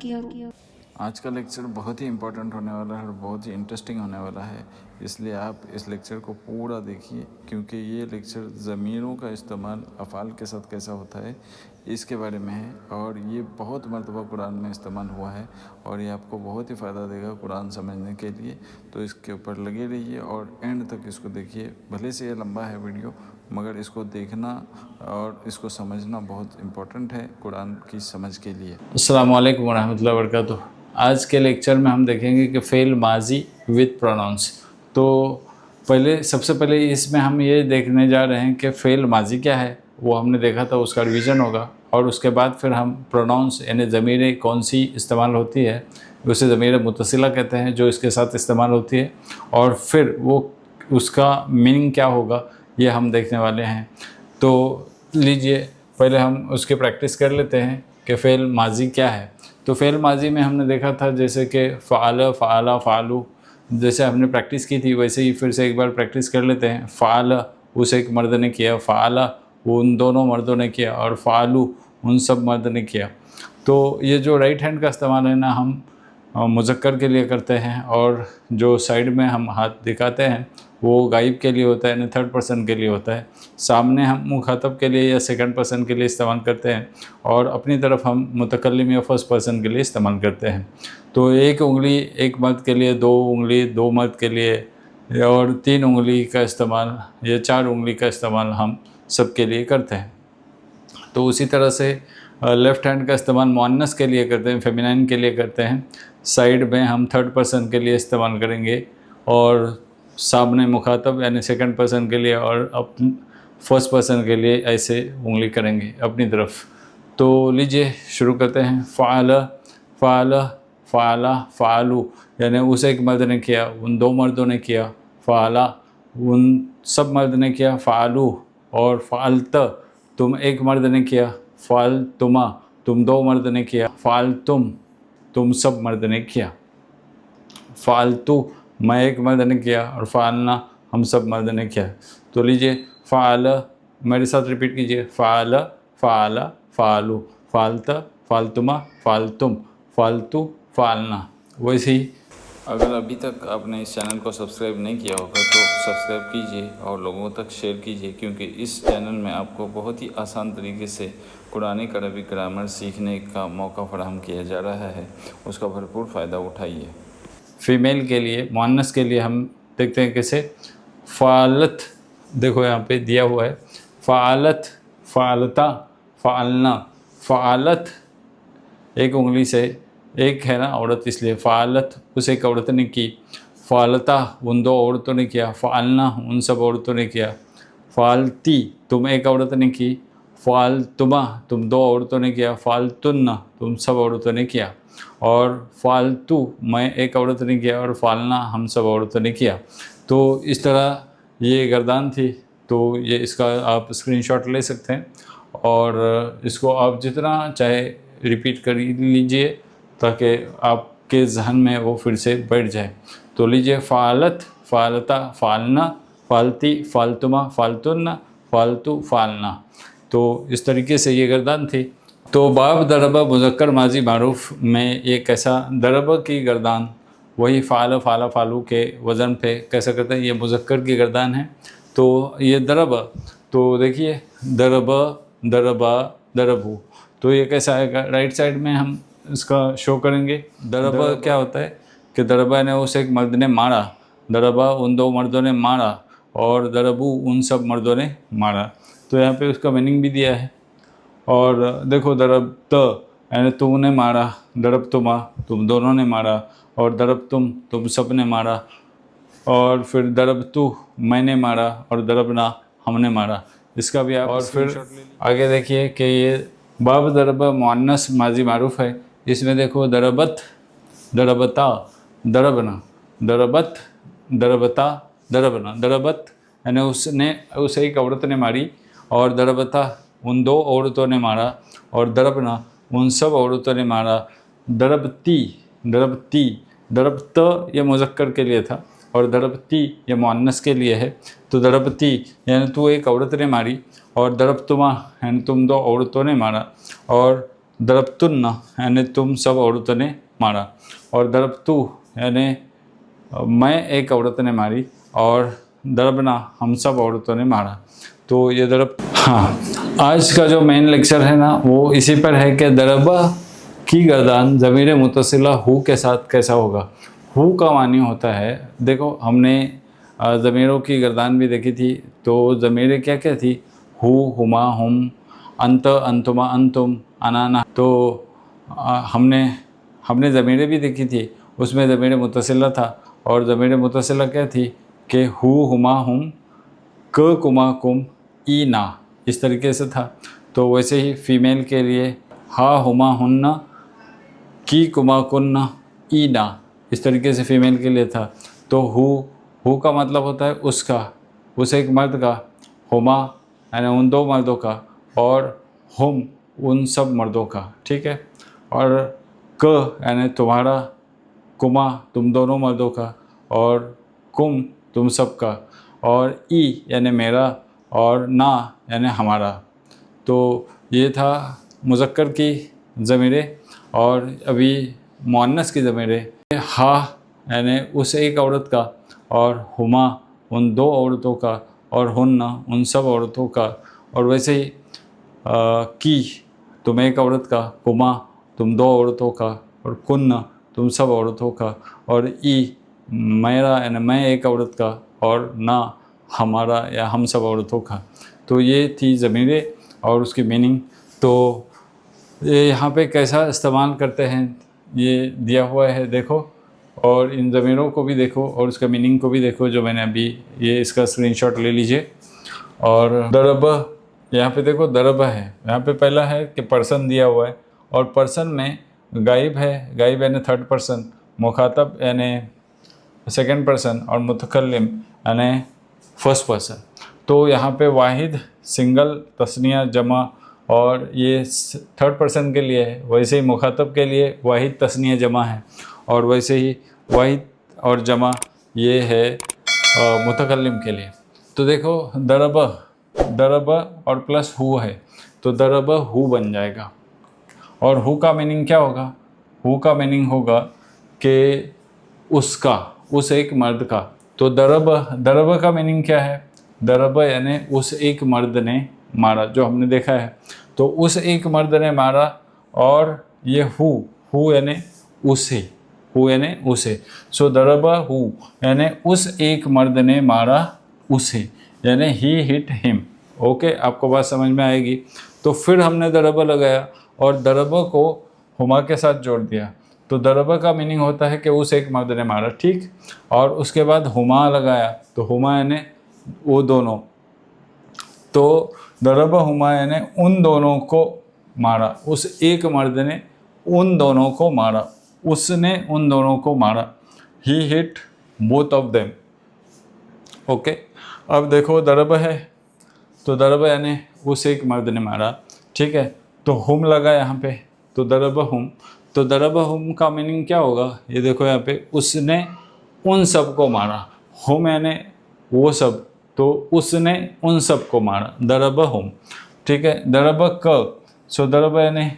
किया। आज का लेक्चर बहुत ही इम्पोर्टेंट होने वाला है और बहुत ही इंटरेस्टिंग होने वाला है, इसलिए आप इस लेक्चर को पूरा देखिए, क्योंकि ये लेक्चर ज़मीरों का इस्तेमाल अफ़ाल के साथ कैसा होता है इसके बारे में है। और ये बहुत मरतबा कुरान में इस्तेमाल हुआ है और ये आपको बहुत ही फ़ायदा देगा कुरान समझने के लिए। तो इसके ऊपर लगे रहिए और एंड तक इसको देखिए। भले से ये लंबा है वीडियो, मगर इसको देखना और इसको समझना बहुत इम्पोर्टेंट है कुरान की समझ के लिए। अस्सलामु अलैकुम वरहमतुल्लाहि वबरकातुहू। आज के लेक्चर में हम देखेंगे कि फ़ेल माजी विद प्रोनाउंस। तो सबसे पहले इसमें हम ये देखने जा रहे हैं कि फ़ेल माजी क्या है, वो हमने देखा था, उसका रिवीजन होगा। और उसके बाद फिर हम प्रोनाउंस यानी ज़मीरें कौन सी इस्तेमाल होती है, उसे ज़मीर मुतसिला कहते हैं, जो इसके साथ इस्तेमाल होती है, और फिर वो उसका मीनिंग क्या होगा ये हम देखने वाले हैं। तो लीजिए पहले हम उसकी प्रैक्टिस कर लेते हैं कि फ़ेल माजी क्या है। तो फ़ेल माजी में हमने देखा था जैसे कि फ़ाल, फ़ाला, फ़ालू, जैसे हमने प्रैक्टिस की थी वैसे ही फिर से एक बार प्रैक्टिस कर लेते हैं। फ़ाल उस एक मर्द ने किया, फ़ाला वो उन दोनों मर्दों ने किया, और फ़ालू उन सब मर्द ने किया। तो ये जो राइट हैंड का इस्तेमाल है ना, हम मुज़क्कर के लिए करते हैं, और जो साइड में हम हाथ दिखाते हैं वो गायब के लिए होता है, यानी थर्ड पर्सन के लिए होता है। सामने हम मुखातब के लिए या सेकंड पर्सन के लिए इस्तेमाल करते हैं, और अपनी तरफ हम मुतकल्लिम या फर्स्ट पर्सन के लिए इस्तेमाल करते हैं। तो एक उंगली एक मर्द के लिए, दो उंगली दो मर्द के लिए, और तीन उंगली का इस्तेमाल या चार उंगली का इस्तेमाल हम सब के लिए करते हैं। तो उसी तरह से लेफ़्ट हैंड का इस्तेमाल मुअन्नस के लिए करते हैं, फेमिनाइन के लिए करते हैं। साइड में हम थर्ड पर्सन के लिए इस्तेमाल करेंगे, और सामने मुखातब यानी सेकंड पर्सन के लिए, और फर्स्ट पर्सन के लिए ऐसे उंगली करेंगे अपनी तरफ। तो लीजिए शुरू करते हैं। फ़ाल, फ़ाल, फ़ाला, फ़ालू, यानी उस एक मर्द ने किया, उन दो मर्दों ने किया। फ़ाला उन सब मर्द ने किया। फ़ालू और फ़ालत तुम एक मर्द ने किया। फ़ालतुमा तुम दो मर्द ने किया। फ़ालतुम तुम सब मर्द ने किया। फ़ालतू मैं एक मर्द ने किया, और फ़ालना हम सब मर्द ने किया। तो लीजिए फ़ाल, मेरे साथ रिपीट कीजिए। फ़ाल, फ़ाला, फ़ालू, फ़ालत, फ़ालतुमा, फ़ालतुम, फ़ालतू, फ़ालना। वैसे ही अगर अभी तक आपने इस चैनल को सब्सक्राइब नहीं किया होगा तो सब्सक्राइब कीजिए और लोगों तक शेयर कीजिए, क्योंकि इस चैनल में आपको बहुत ही आसान तरीके से कुरानिक अरबी ग्रामर सीखने का मौका फराहम किया जा रहा है। उसका भरपूर फ़ायदा उठाइए। फ़ीमेल के लिए, मुअन्नस के लिए हम देखते हैं कैसे। फ़ालत, देखो यहाँ पे दिया हुआ है। फ़ालत, फ़ालता, फ़ालना। फ़ालत एक उंगली से, एक है ना औरत इसलिए, फ़ालत उस एक औरत ने की। फ़ालता उन दो औरतों ने किया। फ़ालना उन सब औरतों ने किया। फ़ालती तुम एक औरत ने की। फ़ालतुमा तुम दो औरतों ने किया। फ़ालतुन्ना तुम सब औरतों ने किया। और फ़ालतू मैं एक औरत ने किया, और फ़ालना हम सब औरतों ने किया। तो इस तरह ये गर्दान थी। तो ये इसका आप स्क्रीनशॉट ले सकते हैं, और इसको आप जितना चाहे रिपीट कर लीजिए ताकि आपके जहन में वो फिर से बैठ जाए। तो लीजिए फ़ालत, फ़ालता, फ़ालना, फ़ालती, फ़ालतुमा, फ़ालतुन्ना, फ़ालतू, फ़ालना। तो इस तरीके से ये गर्दान थी। तो बाब दरबा मुज़क्कर माजी मारूफ़ में ये कैसा, दरबा की गर्दान वही फ़ाल, फ़ाला, फ़ालू के वज़न पे कैसा करते हैं, ये मुज़क्कर की गर्दान है। तो ये दरब, तो देखिए दरब, दरबा, दरबू। तो ये कैसा आएगा, राइट साइड में हम इसका शो करेंगे। दरबा क्या होता है कि दरबा ने उस एक मर्द ने मारा, दरबा उन दो मर्दों ने मारा, और दरबू उन सब मर्दों ने मारा। तो यहाँ पे उसका मीनिंग भी दिया है। और देखो दरबत यानी तुमने मारा, दरबतुमा तुम दोनों ने मारा, और दरबतुम तुम सब ने मारा, और फिर दरबतु मैंने मारा, और दरबना हमने मारा। इसका भी आप, और फिर आगे देखिए कि ये बाब दरब मुअन्नस माजी मारूफ़ है। इसमें देखो दरबत, दरबता, दरबना, दरबत, दरबता, दरबना। दरबत यानी उसने उस एक औरत ने मारी, और दरबता उन दो औरतों ने मारा, और दरबना उन सब औरतों ने मारा। दरबती, दरबती, दरबत ये मुज़क्कर के लिए था, और दरबती ये मुअन्नस के लिए है। तो दरबती यानी तू एक औरत ने मारी, और दरबतुमा यानी तुम दो औरतों ने मारा, और दरबतुन्ना यानी तुम सब औरतों ने मारा, और दरबतु यानी मैं एक औरत ने मारी, और दरबना हम सब औरतों ने मारा। तो ये दरब। हाँ, आज का जो मेन लेक्चर है ना वो इसी पर है कि दरबा की गर्दान ज़मीर मुतसिला हु के साथ कैसा होगा। हु का मानी होता है, देखो हमने ज़मीरों की गर्दान भी देखी थी, तो ज़मीरें क्या क्या थी, हु, हुमा, हुम, अंत, अंतुमा, अंतुम, अनाना। तो हमने ज़मीरें भी देखी थी, उसमें ज़मीर मुतसिला था, और ज़मीर मुतसिला क्या थी कि हु, हुमा, हुम, क, कुमा, कुम, ई, ना, इस तरीके से था। तो वैसे ही फ़ीमेल के लिए हा, हुमा, हुन्ना, की, कुमा, कुन्ना, ई, ना, इस तरीके से फ़ीमेल के लिए था। तो हु का मतलब होता है उसका, उस एक मर्द का, हुमा यानी उन दो मर्दों का, और हुम उन सब मर्दों का, ठीक है। और क यानी तुम्हारा, कुमा तुम दोनों मर्दों का, और कुम तुम सब का, और ई यानी मेरा, और ना यानी हमारा। तो ये था मुज़क्कर की ज़मीरें। और अभी मुअन्नस की ज़मीरें, हा यानी उस एक औरत का, और हुमा उन दो औरतों का, और हुन्ना उन सब औरतों का। और वैसे ही की तुम एक औरत का, कुमा तुम दो औरतों का, और कुन्ना तुम सब औरतों का, और ई मेरा यानी मैं एक औरत का, और ना हमारा या हम सब औरतों का। तो ये थी ज़मीरें और उसकी मीनिंग। तो ये यहाँ पे कैसा इस्तेमाल करते हैं ये दिया हुआ है, देखो, और इन ज़मीरों को भी देखो और उसका मीनिंग को भी देखो, जो मैंने अभी ये इसका स्क्रीनशॉट ले लीजिए। और दरब, यहाँ पे देखो दरब है, यहाँ पे पहला है कि पर्सन दिया हुआ है, और पर्सन में गायब है, गायब यानी थर्ड पर्सन, मुखातब यानी सेकंड पर्सन, और मुतकल्लिम यानी फर्स्ट पर्सन। तो यहाँ पे वाहिद सिंगल, तस्निया जमा, और ये थर्ड पर्सन के लिए है। वैसे ही मुखातब के लिए वाहिद तस्निया जमा है, और वैसे ही वाहिद और जमा ये है मुतकल्लिम के लिए। तो देखो दरब और प्लस हु है, तो दरब हु बन जाएगा। और हु का मीनिंग क्या होगा, हु का मीनिंग होगा कि उसका, उस एक मर्द का। तो दरब का मीनिंग क्या है, दरब यानी उस एक मर्द ने मारा, जो हमने देखा है। तो उस एक मर्द ने मारा, और ये हु यानी उसे, हु यानी उसे। सो दरब हु यानी उस एक मर्द ने मारा उसे, यानी ही हिट हिम। ओके, आपको बात समझ में आएगी। तो फिर हमने दरब लगाया और दरब को हुमा के साथ जोड़ दिया। तो दरब का मीनिंग होता है कि उस एक मर्द ने मारा, ठीक। और उसके बाद हुमा लगाया, तो हुमा यानी वो दोनों। तो दरब हुमा यानी उन दोनों को मारा, उस एक मर्द ने उन दोनों को मारा, उसने उन दोनों को मारा। He hit both of them. Okay, अब देखो दरब है, तो दरब यानी उस एक मर्द ने मारा, ठीक है। तो हुम लगा यहाँ पे, तो दरब हुम। तो दरब हुम का मीनिंग क्या होगा, ये देखो यहाँ पे, उसने उन सब को मारा। हुम यानी वो सब, तो उसने उन सब को मारा, दरब हुम, ठीक है। दरब क, सो दरब यानी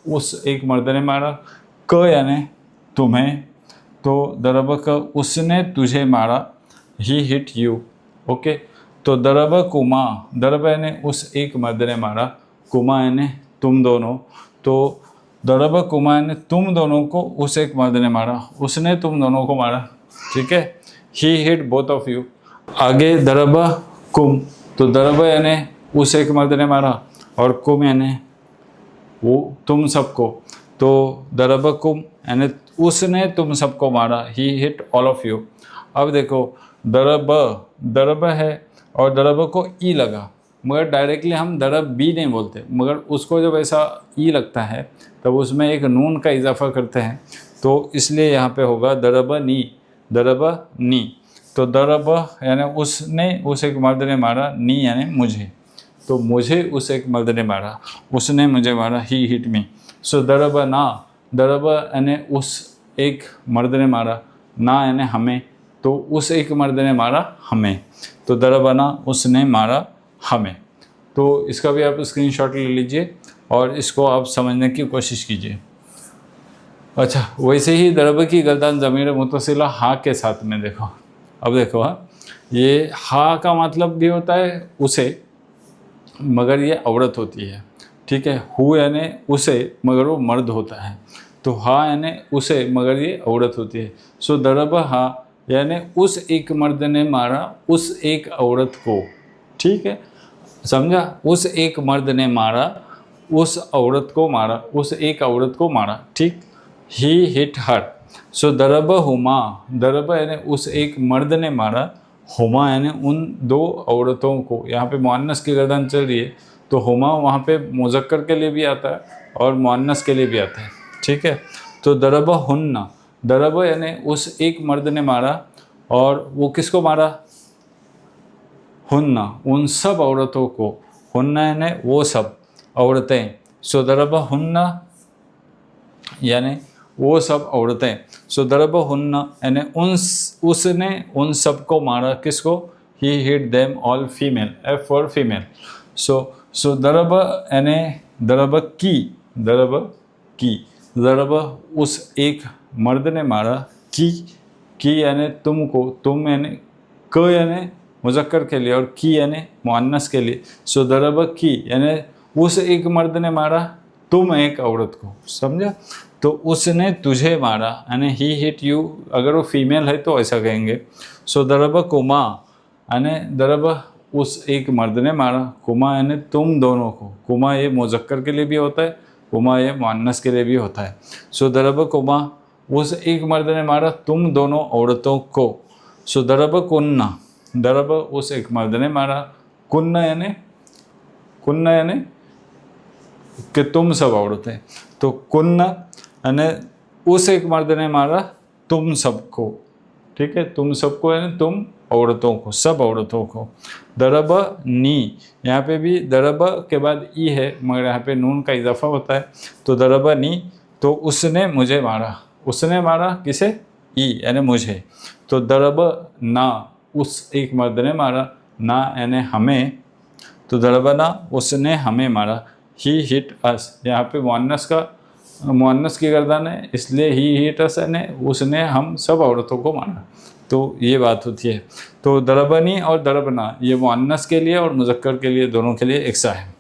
उस एक मर्द ने मारा, क यानी तुम्हें, तो दरब क उसने तुझे मारा, ही हिट यू। ओके, तो दरब कुमा, दरब यानी उस एक मर्द ने मारा, कुमा यानी तुम दोनों। तो दरब कुमा यानी तुम दोनों को उस एक मर्द ने मारा, उसने तुम दोनों को मारा, ठीक है। ही हिट बोथ ऑफ यू। आगे दरब कुम, तो दरब यानी उस एक मर्द ने मारा, और कुम यानी वो तुम सबको। तो दरब कुम यानी उसने तुम सबको मारा, he hit all of you. अब देखो दरब है, और दरब को ई लगा, मगर डायरेक्टली हम दरब बी नहीं बोलते, मगर उसको जब ऐसा ई लगता है तब उसमें एक नून का इजाफा करते हैं, तो इसलिए यहाँ पे होगा दरब नी। तो दरब यानी उसने उस एक मर्द ने मारा, नी यानी मुझे, तो मुझे उस एक मर्द ने मारा, उसने मुझे मारा, ही हिट मी। सो दरब ना, दरब यानी उस एक मर्द ने मारा, ना यानी हमें, तो उस एक मर्द ने मारा हमें, तो दरबना उसने मारा हमें। तो इसका भी आप स्क्रीनशॉट ले लीजिए। और इसको आप समझने की कोशिश कीजिए। अच्छा, वैसे ही दरब की गर्दन ज़मीर मुतसिला हा के साथ में देखो। अब देखो हाँ, ये हा का मतलब भी होता है उसे, मगर ये औरत होती है, ठीक है। हु यानी उसे, मगर वो मर्द होता है। तो हा यानी उसे, मगर ये औरत होती है। सो दरब हा यानी उस एक मर्द ने मारा उस एक औरत को, ठीक है, समझा। उस एक मर्द ने मारा उस औरत को मारा, उस एक औरत को मारा, ठीक। ही हिट हर। सो दरब हुमा, दरब यानी उस एक मर्द ने मारा, हुमा यानी उन दो औरतों को। यहाँ पे मुअन्नस की गर्दन चल रही है, तो हुमा वहाँ पे मुज़क्कर के लिए भी आता है और मुअन्नस के लिए भी आता है, ठीक है। तो दरब हुन्ना, दरब यानी उस एक मर्द ने मारा, और वो किसको मारा? हुन्ना, उन सब औरतों को। हुन्ना यानी वो सब औरतें। सो दरब हुन्ना यानी वो सब औरतें। सो दरब हुन्ना यानी उसने उन सबको मारा। किसको? He hit them all female, F for female. So दरब यानी दरब की, दरब की, दरब उस एक मर्द ने मारा, की यानी तुमको, तुम यानी क यानी मुज़क्कर के लिए और की यानी मुअन्नस के लिए। सो दरब की यानी उस एक मर्द ने मारा तुम एक औरत को, समझा। तो उसने तुझे मारा यानी ही हिट यू, अगर वो फीमेल है तो ऐसा कहेंगे। सो दरब कुमा यानी दरब उस एक मर्द ने मारा, कुमा यानी तुम दोनों को। कुमा ये मुज़क्कर के लिए भी होता है, कुमा ये मुअन्नस के लिए भी होता है। सो दरब कुमा, उस एक मर्द ने मारा तुम दोनों औरतों को। सो दरब कुन्ना, दरब उस एक मर्द ने मारा, कुन्ना यानी, कुन्ना यानी कि तुम सब औरतें। तो कुन्ना यानी उस एक मर्द ने मारा तुम सबको, ठीक है, तुम सबको यानी तुम औरतों को, सब औरतों को। दरब नी, यहाँ पे भी दरब के बाद ई है, मगर यहाँ पे नून का इजाफा होता है। तो दरब नी, तो उसने मुझे मारा, उसने मारा किसे? ई यानी मुझे। तो दरब ना, उस एक मर्द ने मारा, ना यानी हमें, तो दरब ना उसने हमें मारा। ही हिट अस, यहाँ पे मुअन्नस की गर्दन है, इसलिए ही हिट अस यानी उसने हम सब औरतों को मारा। तो ये बात होती है। तो दरबनी और दरबना ये मुअन्नस के लिए और मुज़क्कर के लिए, दोनों के लिए एक सा है।